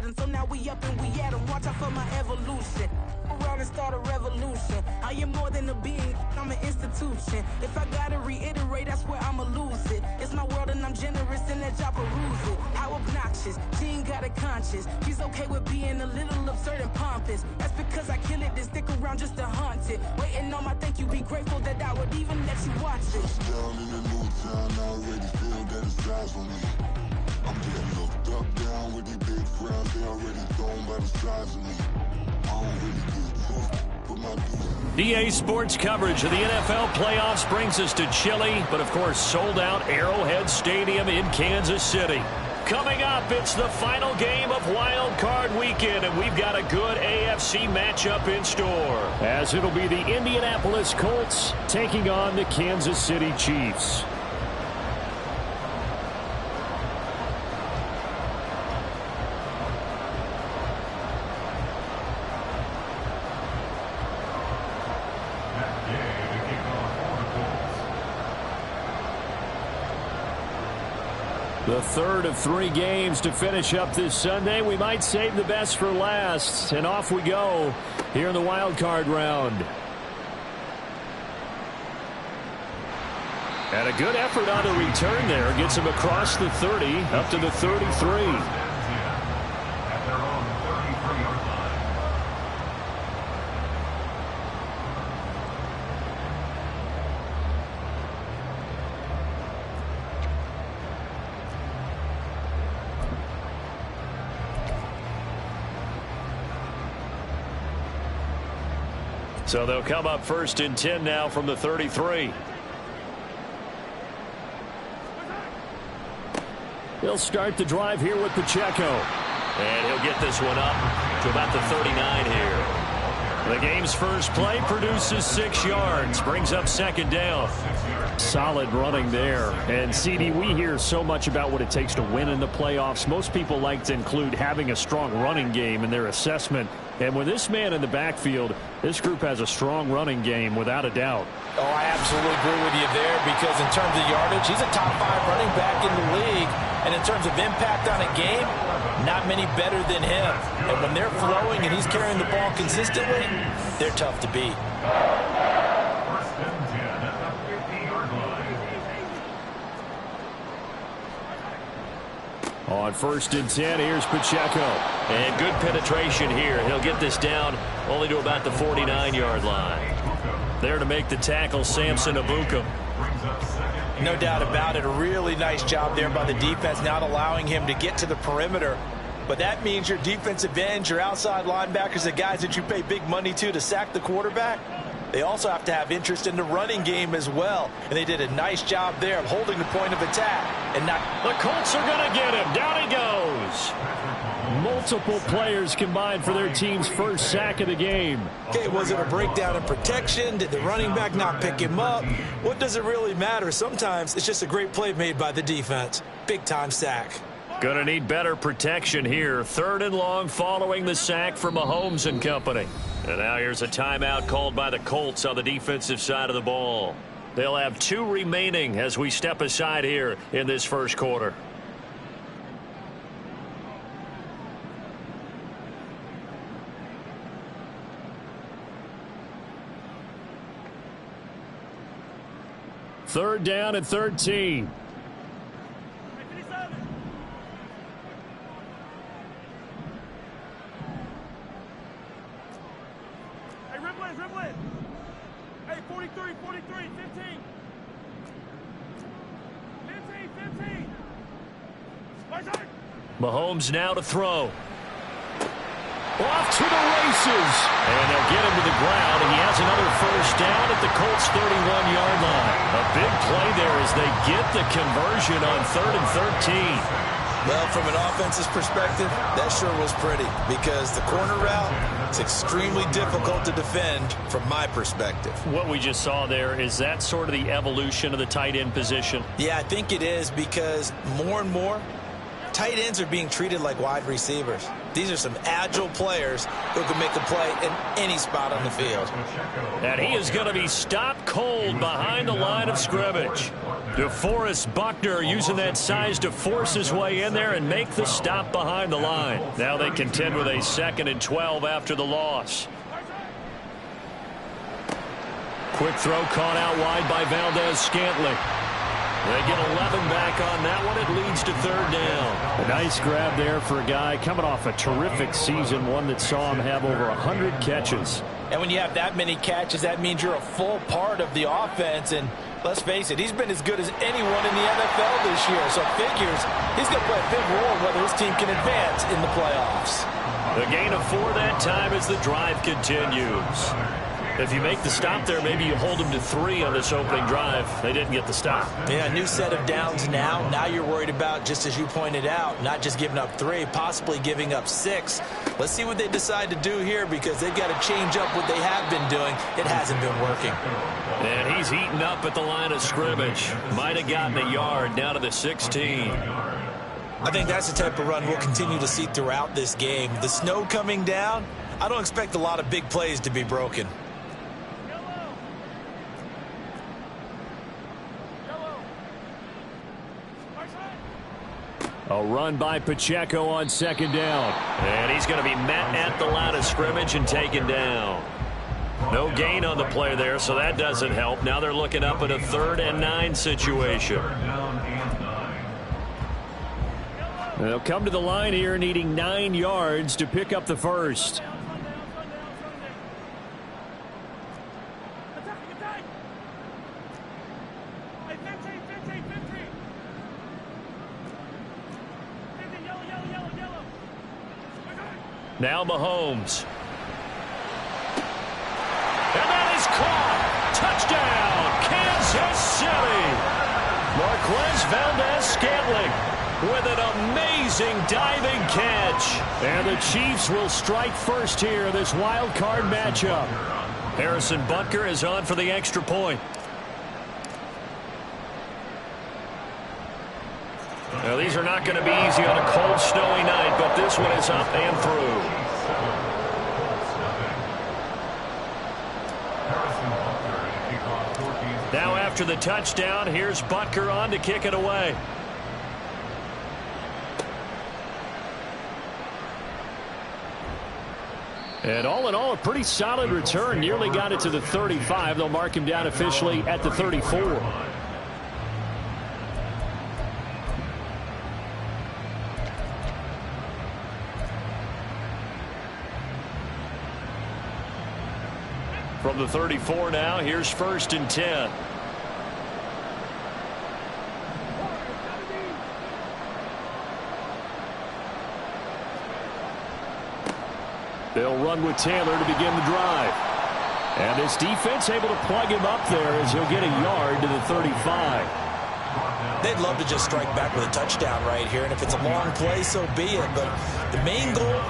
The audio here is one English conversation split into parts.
losing. So now we up and we at 'em. Watch out for my evolution. Around and start a revolution. I am more than a being, I'm an institution. If I gotta reiterate, that's where I'ma lose it. It's my world and I'm generous and that y'all peruse it. How obnoxious, she ain't got a conscience. She's okay with being a little absurd and pompous. That's because I kill it, then stick around just to haunt it. Waiting on my thank you, be grateful that I would even let you watch it. Down in the new town, I already feel that it's eyes on me. I'm getting looked up, down with these big crowds, they already thrown by the size of me. I don't really get tough, but my EA Sports coverage of the NFL playoffs brings us to chilly, but of course sold out Arrowhead Stadium in Kansas City. Coming up, it's the final game of Wild Card Weekend, and we've got a good AFC matchup in store, as it'll be the Indianapolis Colts taking on the Kansas City Chiefs. The third of 3 games to finish up this Sunday. We might save the best for last. And off we go here in the wild card round. And a good effort on the return there. Gets him across the 30 up to the 33. So they'll come up 1st and 10 now from the 33. He'll start the drive here with Pacheco. And he'll get this one up to about the 39 here. The game's first play produces 6 yards. Brings up 2nd down. Solid running there. And, CD, we hear so much about what it takes to win in the playoffs. Most people like to include having a strong running game in their assessment. And with this man in the backfield, this group has a strong running game without a doubt. Oh, I absolutely agree with you there, because in terms of yardage, he's a top 5 running back in the league. And in terms of impact on a game, not many better than him. And when they're flowing and he's carrying the ball consistently, they're tough to beat. On 1st and 10, here's Pacheco. And good penetration here. He'll get this down only to about the 49-yard line. There to make the tackle, Samson Ebukam. No doubt about it. A really nice job there by the defense, not allowing him to get to the perimeter. But that means your defensive ends, your outside linebackers, the guys that you pay big money to sack the quarterback, they also have to have interest in the running game as well. And they did a nice job there of holding the point of attack. And not. The Colts are going to get him. Down he goes. Multiple players combined for their team's first sack of the game. Okay, was it a breakdown in protection? Did the running back not pick him up? What does it really matter? Sometimes it's just a great play made by the defense. Big-time sack. Going to need better protection here. 3rd and long following the sack from Mahomes and company. And now here's a timeout called by the Colts on the defensive side of the ball. They'll have 2 remaining as we step aside here in this first quarter. Third down and 13. Hey, 43, 15. 15. Mahomes now to throw. Off to the races. And they'll get him to the ground, and he has another first down at the Colts' 31-yard line. A big play there as they get the conversion on 3rd and 13. Well, from an offense's perspective, that sure was pretty, because the corner route, it's extremely difficult to defend from my perspective. What we just saw there, is that sort of the evolution of the tight end position? Yeah, I think it is, because more and more, tight ends are being treated like wide receivers. These are some agile players who can make a play in any spot on the field. And he is going to be stopped cold behind the line of scrimmage. DeForest Buckner using that size to force his way in there and make the stop behind the line. Now they contend with a 2nd and 12 after the loss. Quick throw caught out wide by Valdez-Scantling. They get 11 back on that one. It leads to 3rd down. A nice grab there for a guy coming off a terrific season, one that saw him have over 100 catches. And when you have that many catches, that means you're a full part of the offense. And let's face it, he's been as good as anyone in the NFL this year. So figures he's going to play a big role in whether his team can advance in the playoffs. The gain of 4 that time as the drive continues. If you make the stop there, maybe you hold them to 3 on this opening drive. They didn't get the stop. Yeah, new set of downs now. Now you're worried about, just as you pointed out, not just giving up 3, possibly giving up 6. Let's see what they decide to do here, because they've got to change up what they have been doing. It hasn't been working. And he's heating up at the line of scrimmage. Might have gotten a yard down to the 16. I think that's the type of run we'll continue to see throughout this game. The snow coming down, I don't expect a lot of big plays to be broken. A run by Pacheco on 2nd down. And he's going to be met at the line of scrimmage and taken down. No gain on the play there, so that doesn't help. Now they're looking up at a 3rd and 9 situation. They'll come to the line here needing 9 yards to pick up the first. Now Mahomes. And that is caught. Touchdown, Kansas City. Marquez Valdez-Scantling with an amazing diving catch. And the Chiefs will strike first here in this wild card matchup. Harrison Butker is on for the extra point. Now, these are not going to be easy on a cold, snowy night, but this one is up and through. Now after the touchdown, here's Butker on to kick it away. And all in all, a pretty solid return. Nearly got it to the 35. They'll mark him down officially at the 34. From the 34 now, here's 1st and 10. They'll run with Taylor to begin the drive. And this defense able to plug him up there as he'll get a yard to the 35. They'd love to just strike back with a touchdown right here, and if it's a long play, so be it. But the main goal,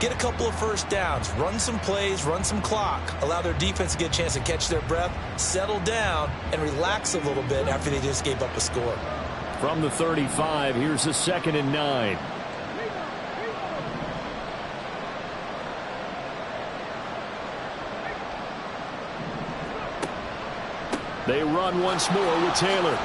get a couple of first downs, run some plays, run some clock, allow their defense to get a chance to catch their breath, settle down, and relax a little bit after they just gave up a score. From the 35, here's the 2nd and 9. They run once more with Taylor.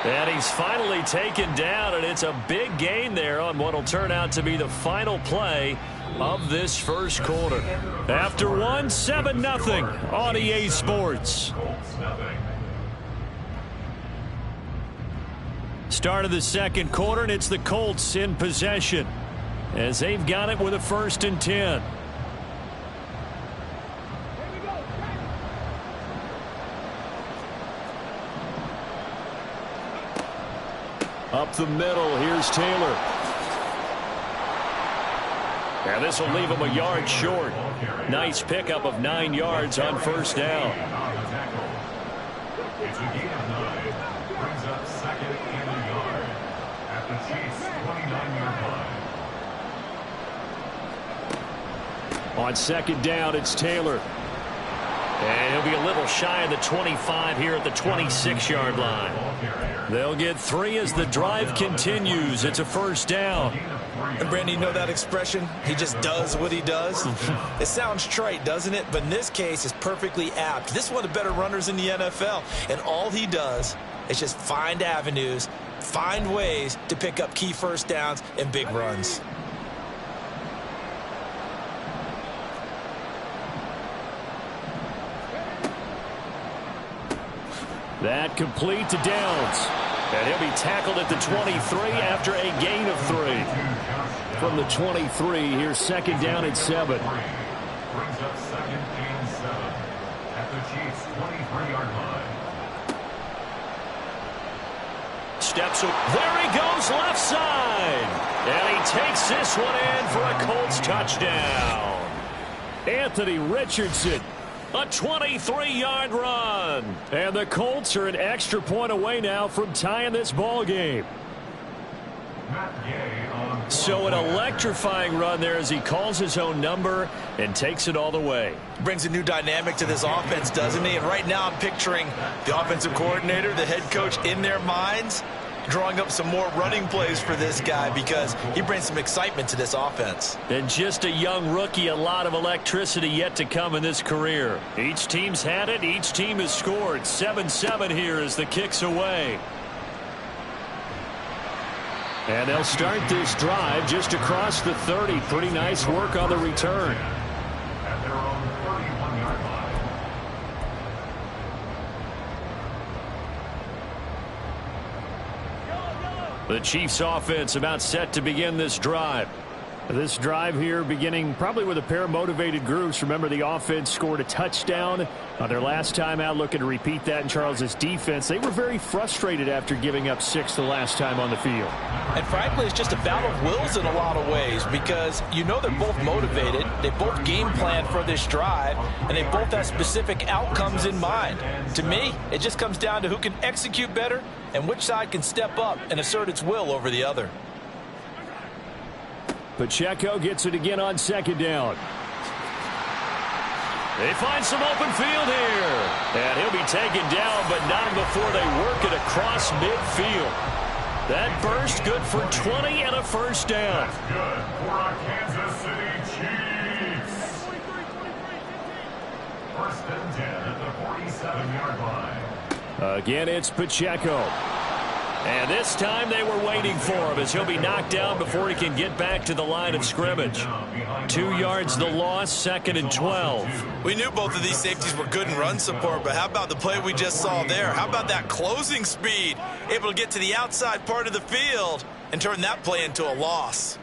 And he's finally taken down, and it's a big gain there on what will turn out to be the final play of this first quarter. After one, 7-0 on EA Sports. Start of the second quarter, and it's the Colts in possession as they've got it with a 1st and 10. Up the middle, here's Taylor. And this will leave him a yard short. Nice pickup of 9 yards on 1st down. It's a gain of 9. Brings up 2nd and a yard at the Chiefs' 29-yard line. On 2nd down, it's Taylor. And he'll be a little shy of the 25 here at the 26-yard line. They'll get 3 as the drive continues. It's a first down. And Brandon, you know that expression? He just does what he does? It sounds trite, doesn't it? But in this case, it's perfectly apt. This is one of the better runners in the NFL. And all he does is just find avenues, find ways to pick up key first downs and big runs. That complete to Downs. And he'll be tackled at the 23 after a gain of 3. From the 23, here's second down and 7. Brings up second and 7 at the Chiefs' 23-yard line. Steps up. There he goes, left side. And he takes this one in for a Colts touchdown. Anthony Richardson. A 23-yard run. And the Colts are an extra point away now from tying this ball game. So an electrifying run there as he calls his own number and takes it all the way. Brings a new dynamic to this offense, doesn't he? And right now I'm picturing the offensive coordinator, the head coach in their minds, drawing up some more running plays for this guy because he brings some excitement to this offense. And just a young rookie, a lot of electricity yet to come in this career. Each team's had it. Each team has scored. 7-7 here as the kick's away. And they'll start this drive just across the 30. Pretty nice work on the return. At their own 31-yard line. The Chiefs offense about set to begin this drive. This drive here beginning probably with a pair of motivated groups. Remember, the offense scored a touchdown on their last time out, looking to repeat that in Charles's defense. They were very frustrated after giving up 6 the last time on the field. And frankly, it's just a battle of wills in a lot of ways because you know they're both motivated. They both game plan for this drive, and they both have specific outcomes in mind. To me, it just comes down to who can execute better and which side can step up and assert its will over the other. Pacheco gets it again on second down. They find some open field here. And he'll be taken down, but not before they work it across midfield. That burst good for 20 and a first down. That's good for our Kansas City Chiefs. First and 10 at the 47-yard line. Again, it's Pacheco. And this time they were waiting for him as he'll be knocked down before he can get back to the line of scrimmage. 2 yards the loss, second and 12. We knew both of these safeties were good in run support, but how about the play we just saw there? How about that closing speed? Able to get to the outside part of the field and turn that play into a loss.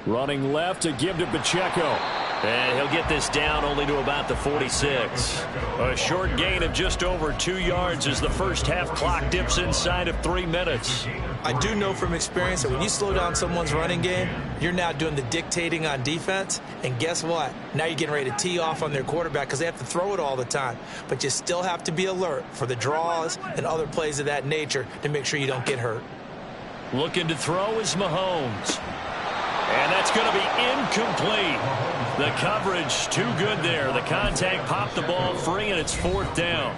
Running left to give to Pacheco. And he'll get this down only to about the 46. A short gain of just over 2 yards as the first half clock dips inside of 3 minutes. I do know from experience that when you slow down someone's running game, you're now doing the dictating on defense. And guess what? Now you're getting ready to tee off on their quarterback because they have to throw it all the time. But you still have to be alert for the draws and other plays of that nature to make sure you don't get hurt. Looking to throw is Mahomes. And that's going to be incomplete. The coverage too good there. The contact popped the ball free, and it's fourth down.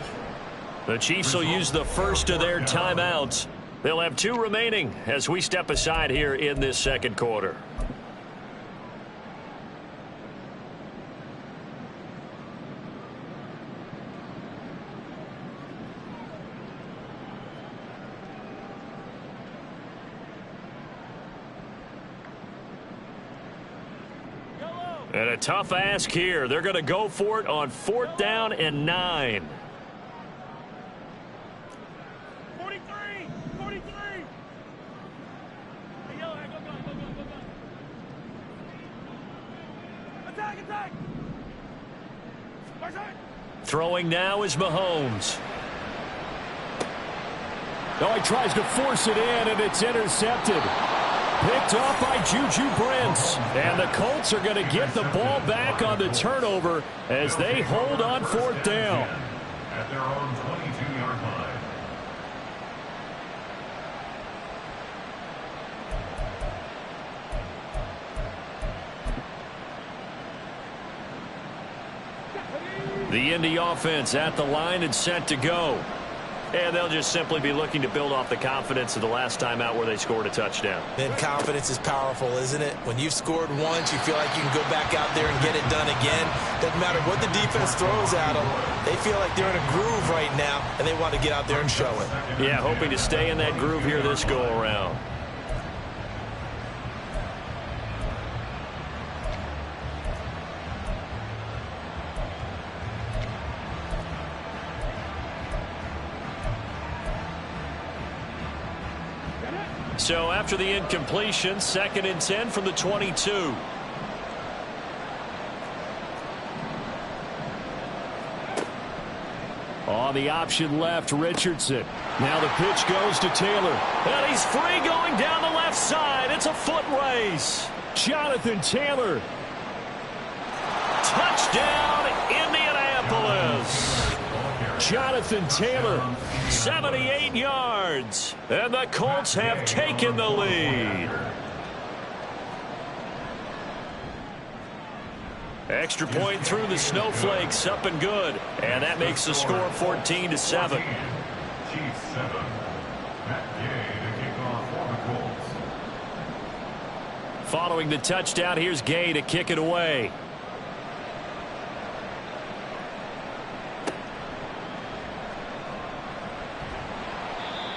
The Chiefs will use the first of their timeouts. They'll have 2 remaining as we step aside here in this second quarter. And a tough ask here. They're going to go for it on 4th down and 9. 43! 43! Hey, yellow, go, go, go, go, go, go. Attack, attack! Throwing now is Mahomes. No, he tries to force it in, and it's intercepted. Picked off by Juju Brents. And the Colts are going to get the ball back on the turnover as they hold on 4th down. At their own 22-yard line. The Indy offense at the line and set to go. And they'll just simply be looking to build off the confidence of the last time out where they scored a touchdown. Then confidence is powerful, isn't it? When you've scored once, you feel like you can go back out there and get it done again. Doesn't matter what the defense throws at them. They feel like they're in a groove right now, and they want to get out there and show it. Yeah, hoping to stay in that groove here this go-around. So after the incompletion, 2nd and 10 from the 22. On the option left, Richardson. Now the pitch goes to Taylor. And he's free going down the left side. It's a foot race. Jonathan Taylor. Touchdown, Indianapolis. Jonathan Taylor. 78 yards. And the Colts have taken the lead. Extra point through the snowflakes, up and good. And that makes the score 14-7. Chiefs 7. Matt Gay to kick off for the Colts. Following the touchdown, here's Gay to kick it away.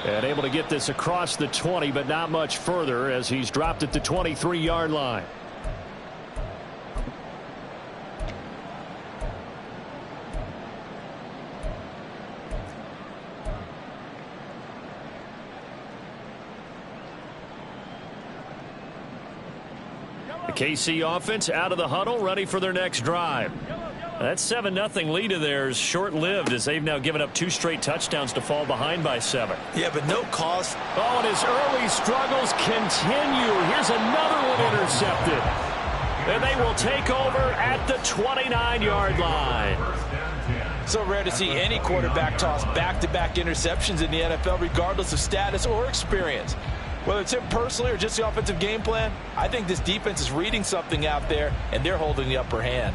And able to get this across the 20, but not much further as he's dropped at the 23-yard line. The KC offense out of the huddle, ready for their next drive. That 7-0 lead of theirs short-lived as they've now given up 2 straight touchdowns to fall behind by 7. Yeah, but no cause. Oh, and his early struggles continue. Here's another one intercepted. And they will take over at the 29-yard line. So rare to see any quarterback toss back-to-back interceptions in the NFL, regardless of status or experience. Whether it's him personally or just the offensive game plan, I think this defense is reading something out there, and they're holding the upper hand.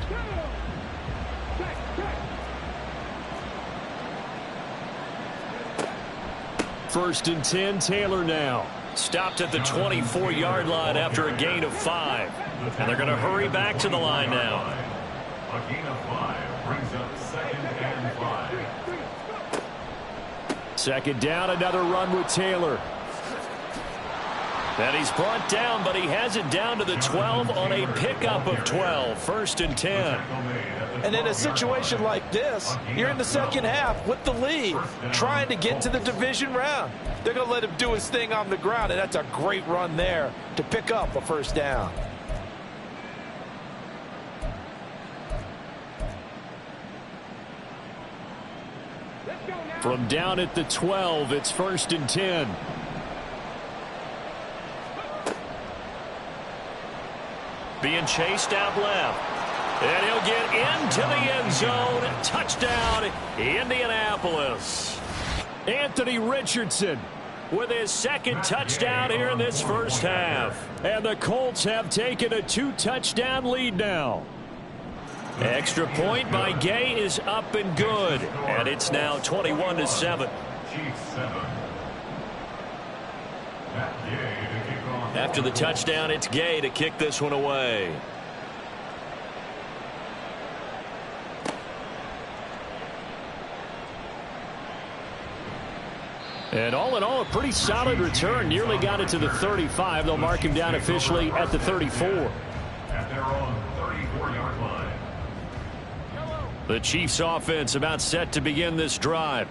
First and 10, Taylor now. Stopped at the 24-yard line after a gain of 5. And they're going to hurry back to the line now. A gain of 5 brings up 2nd and 5. Second down, another run with Taylor. And he's brought down, but he has it down to the 12 on a pickup of 12. First and 10. And in a situation like this, you're in the second half with the lead, trying to get to the division round. They're going to let him do his thing on the ground, and that's a great run there to pick up a first down. From down at the 12, it's first and 10. Being chased out left. And he'll get into the end zone. Touchdown, Indianapolis. Anthony Richardson with his 2nd touchdown here in this first half. And the Colts have taken a 2-touchdown lead now. Extra point by Gay is up and good. And it's now 21-7. Chiefs 7. Matt Gay to kick off. After the touchdown, it's Gay to kick this one away. And all in all, a pretty solid return. Nearly got it to the 35. They'll mark him down officially at the 34. At their own 34-yard line. The Chiefs offense about set to begin this drive.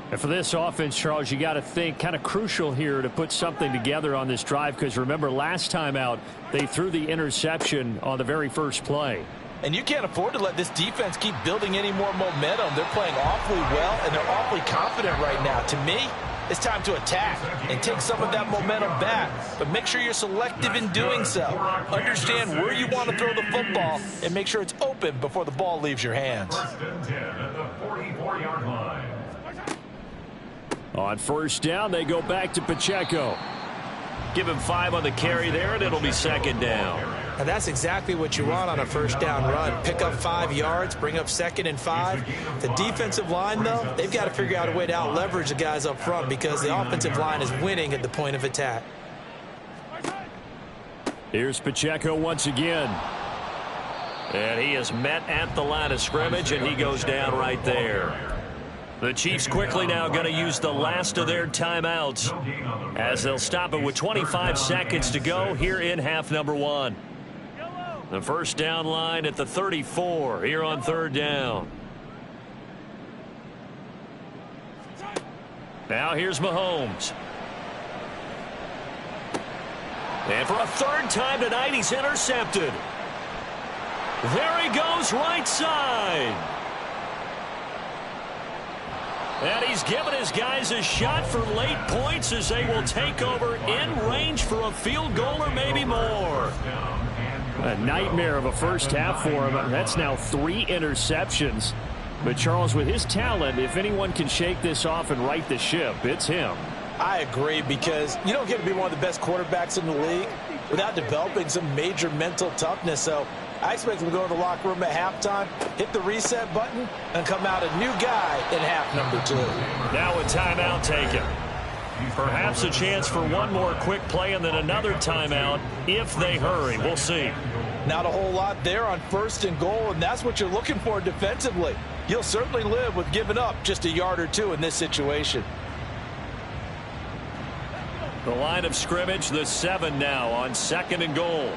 And for this offense, Charles, you got to think kind of crucial here to put something together on this drive, because remember last time out they threw the interception on the very first play. And you can't afford to let this defense keep building any more momentum. They're playing awfully well, and they're awfully confident right now. To me, it's time to attack and take some of that momentum back. But make sure you're selective in doing so. Understand where you want to throw the football and make sure it's open before the ball leaves your hands. First and 10 at the 44-yard line. On first down, they go back to Pacheco. Give him 5 on the carry there, and it'll be 2nd down. And that's exactly what you want on a first down run. Pick up 5 yards, bring up 2nd and 5. The defensive line, though, they've got to figure out a way to out-leverage the guys up front because the offensive line is winning at the point of attack. Here's Pacheco once again. And he is met at the line of scrimmage, and he goes down right there. The Chiefs quickly now going to use the last of their timeouts as they'll stop it with 25 seconds to go here in half number 1. The first down line at the 34 here on 3rd down. Now here's Mahomes. And for a 3rd time tonight, he's intercepted. There he goes, right side. And he's given his guys a shot for late points as they will take over in range for a field goal or maybe more. A nightmare of a first half for him. That's now 3 interceptions. But Charles, with his talent, if anyone can shake this off and right the ship, it's him. I agree, because you don't get to be one of the best quarterbacks in the league without developing some major mental toughness. So I expect him to go to the locker room at halftime, hit the reset button, and come out a new guy in half number 2. Now a timeout taken. Perhaps a chance for one more quick play and then another timeout if they hurry. We'll see. Not a whole lot there on 1st and goal, and that's what you're looking for defensively. You'll certainly live with giving up just a yard or 2 in this situation. The line of scrimmage, the 7 now on 2nd and goal.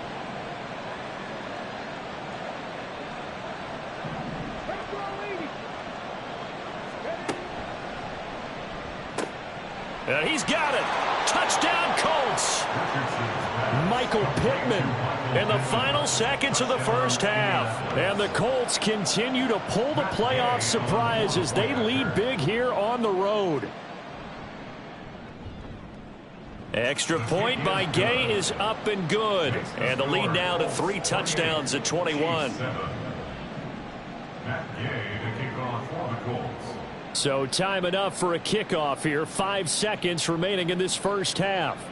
And he's got it. Touchdown, Colts. Michael Pittman in the final seconds of the first half. And the Colts continue to pull the playoff surprise as they lead big here on the road. Extra point by Gay is up and good. And the lead now to 3 touchdowns at 21. Matt Gay to kick off for the Colts. So time enough for a kickoff here. 5 seconds remaining in this first half.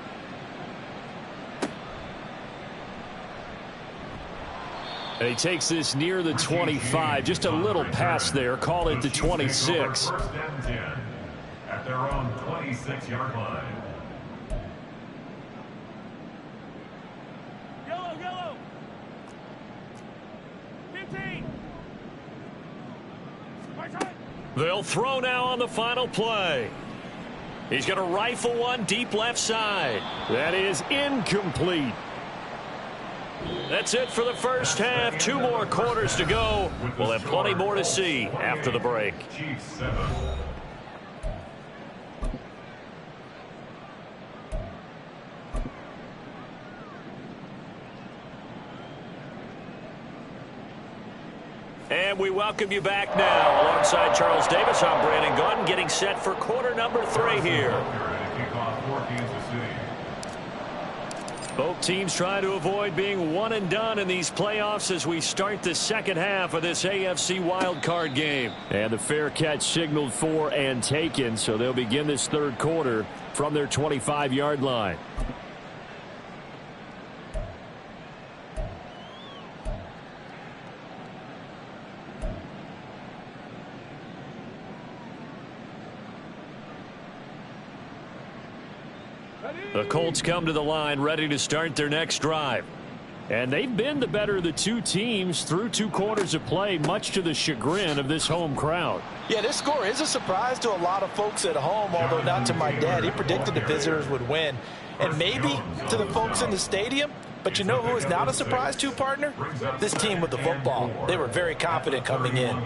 And he takes this near the 25. Just a little pass there. Call it the 26. First and 10 at their own 26-yard line. Yellow. 15. Right side. They'll throw now on the final play. He's going to rifle one deep left side. That is incomplete. That's it for the first half. 2 more quarters to go. We'll have plenty more to see after the break. Chiefs 7. And we welcome you back now. Alongside Charles Davis, I'm Brandon Gaudin, getting set for quarter number 3 here. Both teams trying to avoid being one and done in these playoffs as we start the second half of this AFC wildcard game. And the fair catch signaled for and taken, so they'll begin this 3rd quarter from their 25-yard line. The Colts come to the line ready to start their next drive. And they've been the better of the 2 teams through 2 quarters of play, much to the chagrin of this home crowd. Yeah, this score is a surprise to a lot of folks at home, although not to my dad. He predicted the visitors would win. And maybe to the folks in the stadium. But you know who is not a surprise to, partner? This team with the football. They were very confident coming in.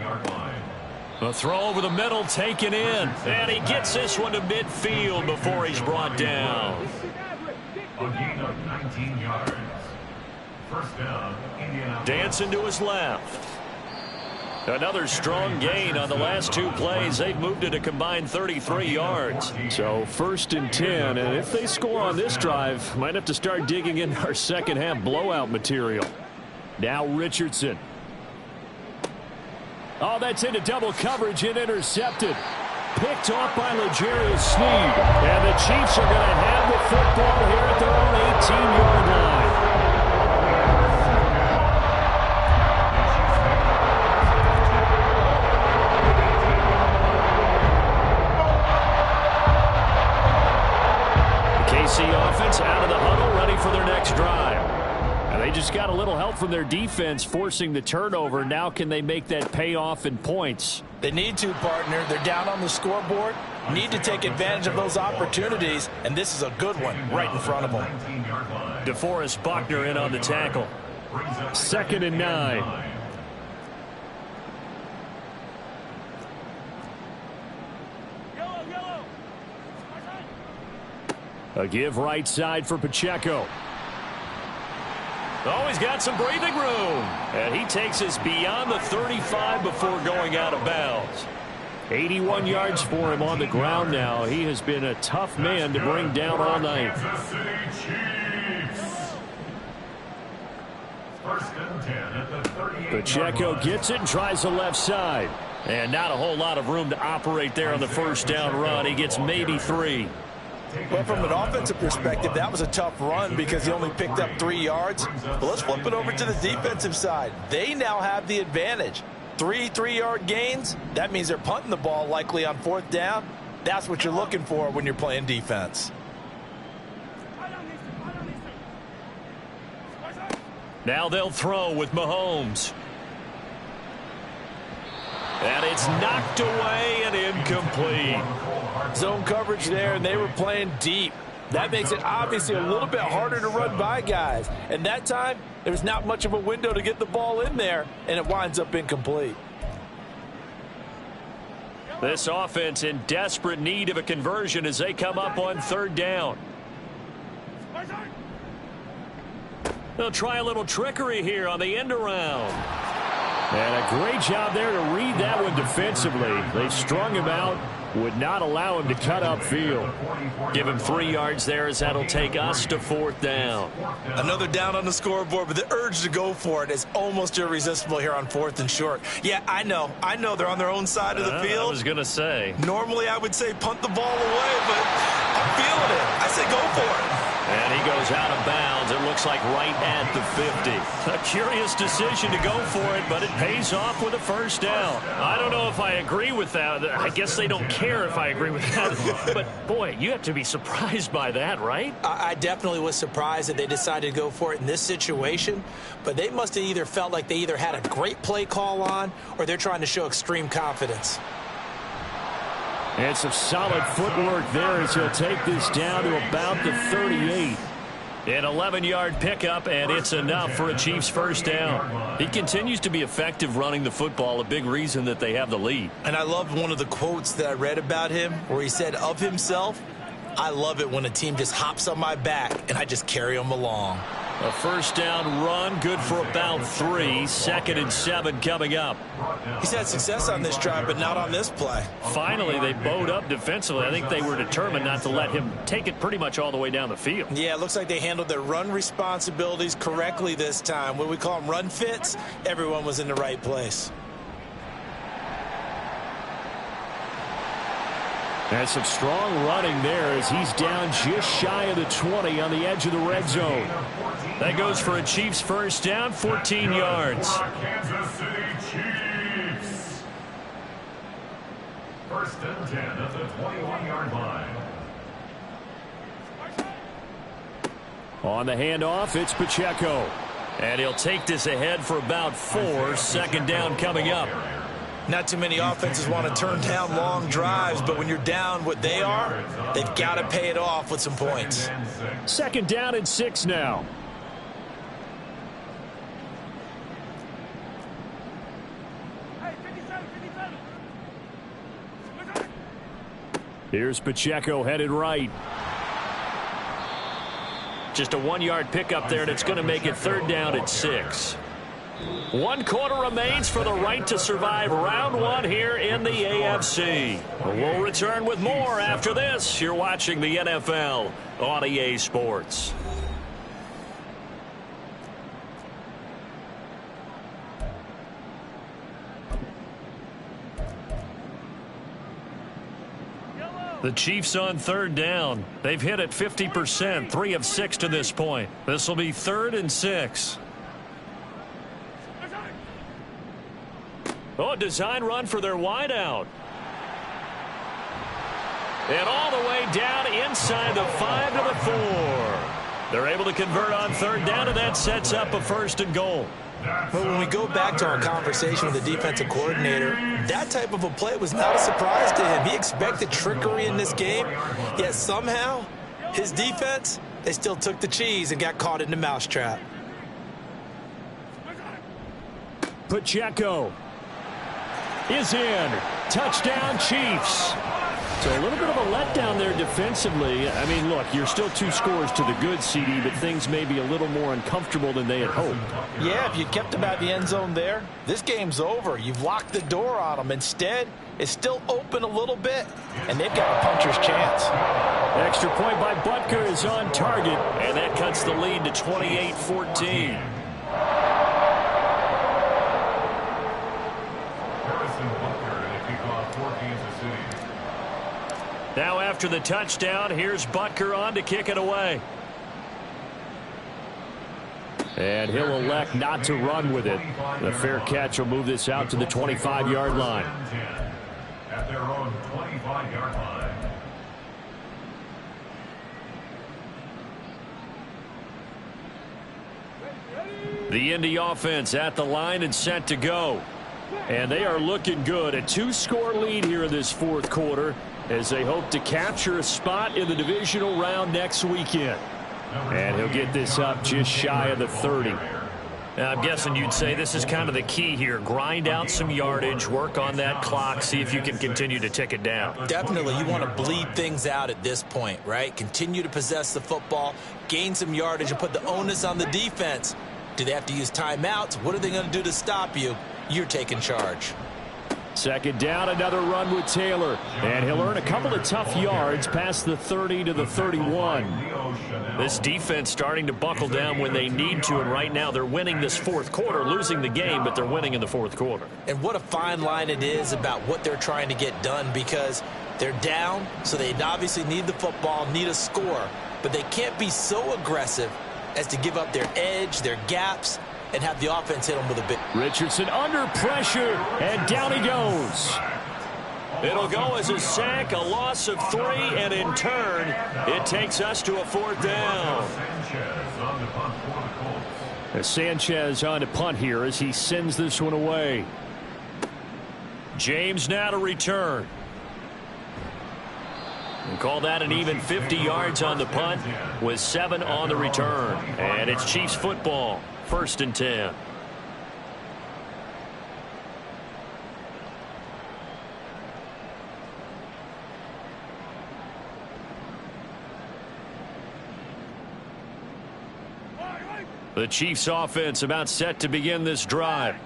A throw over the middle taken in. And he gets this one to midfield before he's brought down. A gain of 19 yards. First down, Indianapolis. Dancing to his left. Another strong gain on the last 2 plays. They've moved it a combined 33 yards. So 1st and 10, and if they score on this drive, might have to start digging in our second half blowout material. Now Richardson. Oh, that's into double coverage and intercepted. Picked off by L'Jarius Sneed. And the Chiefs are going to have the football here at their own 18-yard line. Tennessee offense out of the huddle, ready for their next drive. And they just got a little help from their defense forcing the turnover. Now can they make that pay off in points? They need to, partner. They're down on the scoreboard. Need to take advantage of those opportunities, and this is a good one right in front of them. DeForest Buckner in on the tackle. 2nd and 9. A give right side for Pacheco. Oh, he's got some breathing room. And he takes us beyond the 35 before going out of bounds. 81 yards for him on the ground now. He has been a tough man to bring down all night. Pacheco gets it and tries the left side. And not a whole lot of room to operate there on the first down run. He gets maybe 3. Well, from an offensive perspective, that was a tough run because he only picked up 3 yards. But let's flip it over to the defensive side. They now have the advantage. 3 3-yard gains. That means they're punting the ball likely on 4th down. That's what you're looking for when you're playing defense. Now they'll throw with Mahomes. And it's knocked away and incomplete. Zone coverage there, and they were playing deep. That makes it obviously a little bit harder to run by guys. And that time, there was not much of a window to get the ball in there, and it winds up incomplete. This offense in desperate need of a conversion as they come up on 3rd down. They'll try a little trickery here on the end around. And a great job there to read that one defensively. They strung him out, would not allow him to cut upfield. Give him 3 yards there as that'll take us to 4th down. Another down on the scoreboard, but the urge to go for it is almost irresistible here on 4th and short. Yeah, I know they're on their own side of the field. I was going to say. Normally I would say punt the ball away, but I'm feeling it. I say go for it. And he goes out of bounds. It looks like right at the 50. A curious decision to go for it, but it pays off with a 1st down. I don't know if I agree with that. I guess they don't care if I agree with that. But, boy, you have to be surprised by that, right? I definitely was surprised that they decided to go for it in this situation. But they must have either felt like they either had a great play call on or they're trying to show extreme confidence. And some solid footwork there as he'll take this down to about the 38. An 11-yard pickup, and it's enough for a Chiefs 1st down. He continues to be effective running the football, a big reason that they have the lead. And I loved one of the quotes that I read about him where he said of himself, I love it when a team just hops on my back and I just carry them along. A 1st down run, good for about 3. 2nd and 7 coming up. He's had success on this drive, but not on this play. Finally, they bowed up defensively. I think they were determined not to let him take it pretty much all the way down the field. Yeah, it looks like they handled their run responsibilities correctly this time. When we call them run fits, everyone was in the right place. And some strong running there as he's down just shy of the 20 on the edge of the red zone. That goes for a Chiefs 1st down, 14 yards. Kansas City Chiefs. 1st and 10 at the 21-yard line. On the handoff, it's Pacheco. And he'll take this ahead for about 4. 2nd down coming up. Not too many offenses want to turn down long drives, but when you're down what they are, they've got to pay it off with some points. 2nd down and 6 now. Here's Pacheco headed right. Just a 1-yard pickup there, and it's going to make it 3rd down at 6. 1 quarter remains for the right to survive round 1 here in the AFC. We'll return with more after this. You're watching the NFL on EA Sports. The Chiefs on 3rd down. They've hit it 50%, 3 of 6 to this point. This will be 3rd and 6. Oh, design run for their wideout. And all the way down inside the 5 to the 4. They're able to convert on third down, and that sets up a 1st and goal. But when we go back to our conversation with the defensive coordinator, that type of a play was not a surprise to him. He expected trickery in this game, yet somehow his defense, they still took the cheese and got caught in the mousetrap. Pacheco is in. Touchdown, Chiefs. So a little bit of a letdown there defensively. I mean, look, you're still 2 scores to the good, CD, but things may be a little more uncomfortable than they had hoped. Yeah, if you kept them out of the end zone there, this game's over. You've locked the door on them. Instead, it's still open a little bit, and they've got a puncher's chance. Extra point by Butker is on target, and that cuts the lead to 28-14. Now after the touchdown, here's Butker on to kick it away. And he'll elect not to run with it. The fair catch will move this out to the 25-yard line. At their own 25-yard line. The Indy offense at the line and set to go. And they are looking good. A 2-score lead here in this 4th quarter as they hope to capture a spot in the divisional round next weekend. And he'll get this up just shy of the 30. Now, I'm guessing you'd say this is kind of the key here. Grind out some yardage, work on that clock, see if you can continue to tick it down. Definitely, you want to bleed things out at this point, right? Continue to possess the football, gain some yardage, and put the onus on the defense. Do they have to use timeouts? What are they going to do to stop you? You're taking charge. 2nd down, another run with Taylor. And he'll earn a couple of tough yards past the 30 to the 31. This defense starting to buckle down when they need to, and right now they're winning this 4th quarter, losing the game, but they're winning in the 4th quarter. And what a fine line it is about what they're trying to get done, because they're down, so they obviously need the football, need a score, but they can't be so aggressive as to give up their edge, their gaps, and have the offense hit them with a bit. Richardson under pressure, and down he goes. It'll go as a sack, a loss of 3, and in turn, it takes us to a 4th down. Sanchez on to punt here as he sends this one away. James now to return. And call that an even 50 yards on the punt with 7 on the return. And it's Chiefs football. 1st and 10. The Chiefs offense about set to begin this drive.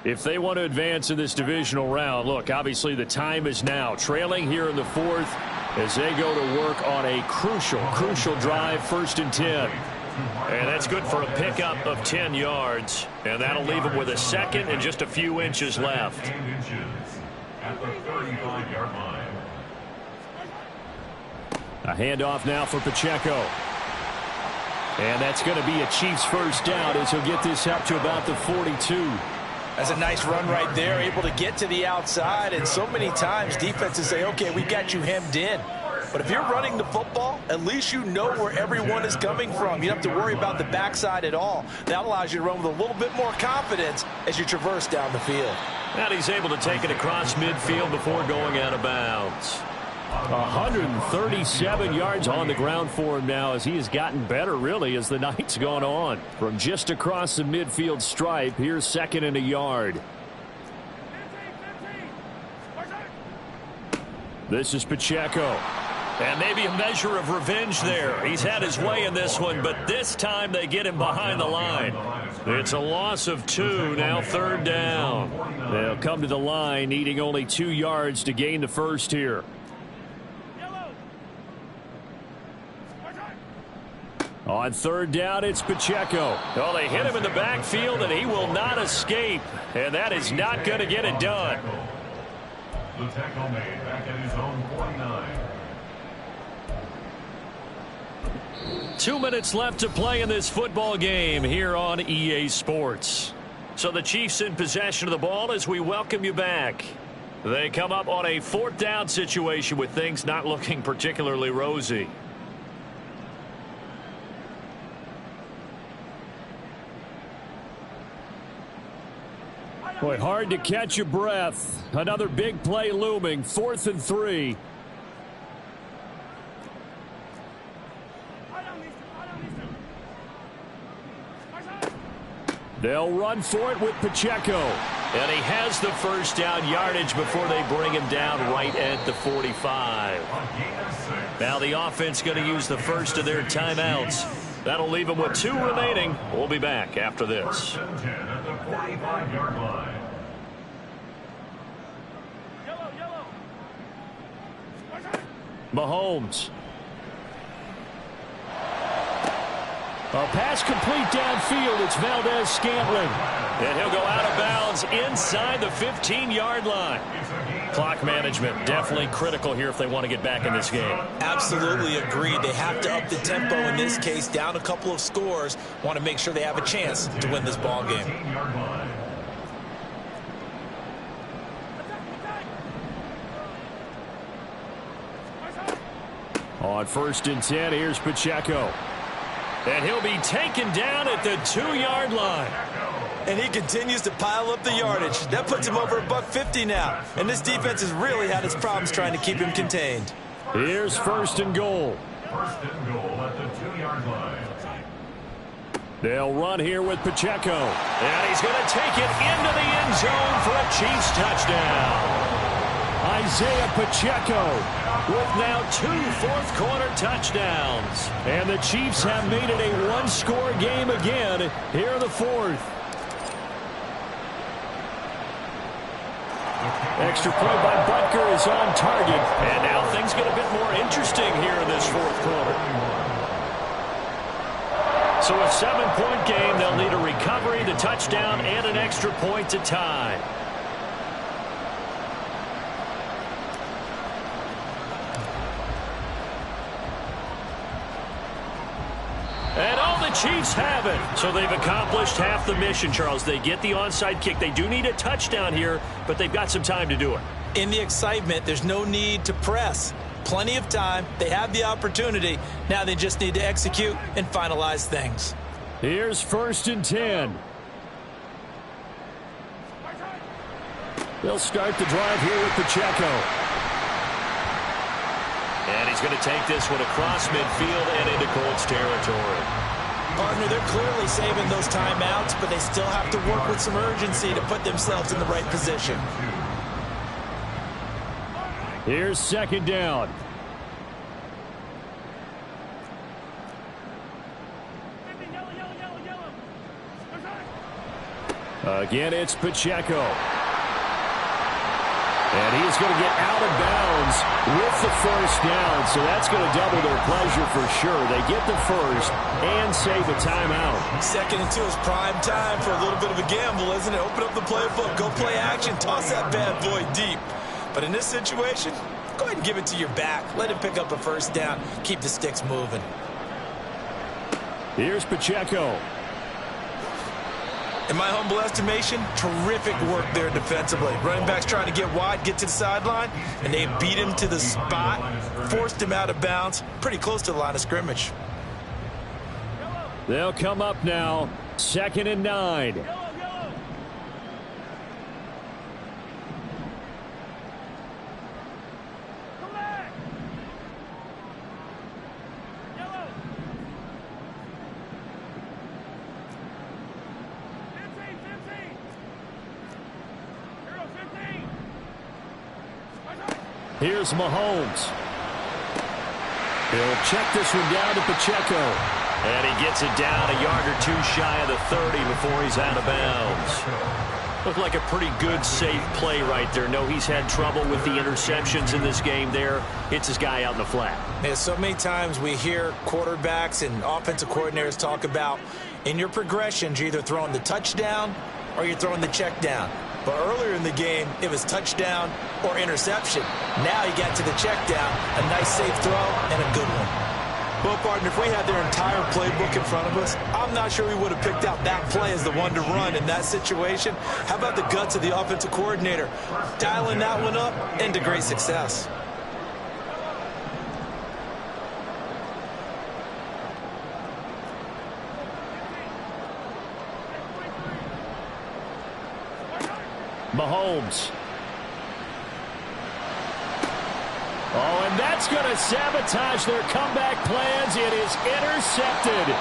If they want to advance in this divisional round, look, obviously the time is now. Trailing here in the 4th as they go to work on a crucial drive, 1st and 10. And that's good for a pickup of 10 yards. And that'll leave them with a 2nd and just a few inches left. At the 35-yard line. A handoff now for Pacheco. And that's going to be a Chiefs 1st down as he'll get this up to about the 42. That's a nice run right there, able to get to the outside. And so many times defenses say, okay, we got you hemmed in. But if you're running the football, at least you know where everyone is coming from. You don't have to worry about the backside at all. That allows you to run with a little bit more confidence as you traverse down the field. And he's able to take it across midfield before going out of bounds. 137 yards on the ground for him now as he has gotten better, really, as the night's gone on. From just across the midfield stripe, here's 2nd and a yard. This is Pacheco. And maybe a measure of revenge there. He's had his way in this one, but this time they get him behind the line. It's a loss of 2, now 3rd down. They'll come to the line, needing only 2 yards to gain the 1st here. On 3rd down, it's Pacheco. Well, they hit him in the backfield, and he will not escape. And that is not going to get it done. The tackle made back at his own 49. 2 minutes left to play in this football game here on EA Sports. So the Chiefs in possession of the ball as we welcome you back. They come up on a 4th down situation with things not looking particularly rosy. Boy, hard to catch your breath. Another big play looming. 4th and 3. They'll run for it with Pacheco. And he has the first down yardage before they bring him down right at the 45. Now the offense going to use the first of their timeouts. That'll leave them with 2 remaining. We'll be back after this. At the 45-yard line. Mahomes. A pass complete downfield. It's Valdez-Scantling. And he'll go out of bounds inside the 15-yard line. Clock management definitely critical here if they want to get back in this game. Absolutely agreed. They have to up the tempo in this case, down a couple of scores. Want to make sure they have a chance to win this ball game. On 1st and 10, here's Pacheco. And he'll be taken down at the 2-yard line. And he continues to pile up the yardage. That puts him over $150 now. And this defense has really had its problems trying to keep him contained. Here's 1st and goal. 1st and goal at the 2-yard line. They'll run here with Pacheco. And he's going to take it into the end zone for a Chiefs touchdown. Isaiah Pacheco with now 2 fourth-quarter touchdowns. And the Chiefs have made it a one-score game again here in the 4th. Extra point by Butker is on target. And now things get a bit more interesting here in this 4th quarter. So a 7-point game, they'll need a recovery, the touchdown, and an extra point to tie. And all the Chiefs have it. So they've accomplished half the mission, Charles. They get the onside kick. They do need a touchdown here, but they've got some time to do it. In the excitement, there's no need to press. Plenty of time. They have the opportunity. Now they just need to execute and finalize things. Here's 1st and 10. They'll start the drive here with Pacheco. And he's going to take this one across midfield and into Colts territory. Partner, they're clearly saving those timeouts, but they still have to work with some urgency to put themselves in the right position. Here's 2nd down. Again, it's Pacheco. And he's going to get out of bounds with the first down. So that's going to double their pleasure for sure. They get the first and save a timeout. 2nd and 2 is prime time for a little bit of a gamble, isn't it? Open up the playbook, go play action, toss that bad boy deep. But in this situation, go ahead and give it to your back. Let him pick up a first down. Keep the sticks moving. Here's Pacheco. In my humble estimation, terrific work there defensively. Running backs trying to get wide, get to the sideline, and they beat him to the spot, forced him out of bounds, pretty close to the line of scrimmage. They'll come up now, 2nd and 9. Here's Mahomes. He'll check this one down to Pacheco. And he gets it down a yard or 2 shy of the 30 before he's out of bounds. Looked like a pretty good, safe play right there. No, he's had trouble with the interceptions in this game there. Hits his guy out in the flat. Man, so many times we hear quarterbacks and offensive coordinators talk about in your progressions, you're either throwing the touchdown or you're throwing the check down. But earlier in the game, it was touchdown or interception. Now he got to the check down, a nice safe throw, and a good one. Well, partner, if we had their entire playbook in front of us, I'm not sure we would have picked out that play as the one to run in that situation. How about the guts of the offensive coordinator? Dialing that one up into great success. Mahomes. Oh, and that's going to sabotage their comeback plans. It is intercepted.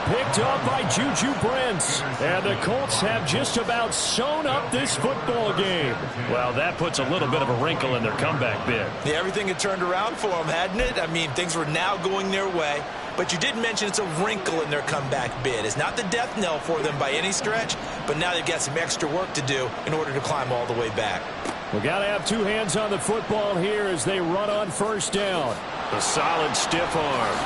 Picked up by Juju Brents. And the Colts have just about sewn up this football game. Well, that puts a little bit of a wrinkle in their comeback bid. Yeah, everything had turned around for them, hadn't it? I mean, things were now going their way. But you did mention it's a wrinkle in their comeback bid. It's not the death knell for them by any stretch, but now they've got some extra work to do in order to climb all the way back. We got to have two hands on the football here as they run on first down. A solid stiff arm.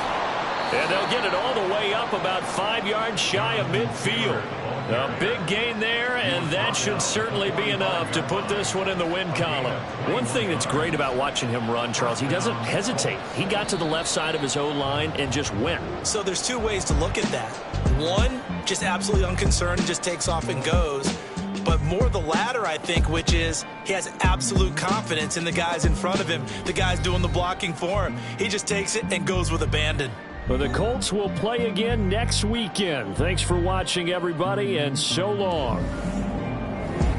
And they'll get it all the way up about 5 yards shy of midfield. A big gain there, and that should certainly be enough to put this one in the win column. One thing that's great about watching him run, Charles, he doesn't hesitate. He got to the left side of his O-line and just went. So there's two ways to look at that. One, just absolutely unconcerned, just takes off and goes. But more the latter, I think, which is he has absolute confidence in the guys in front of him, the guys doing the blocking for him. He just takes it and goes with abandon. Well, the Colts will play again next weekend. Thanks for watching, everybody, and so long.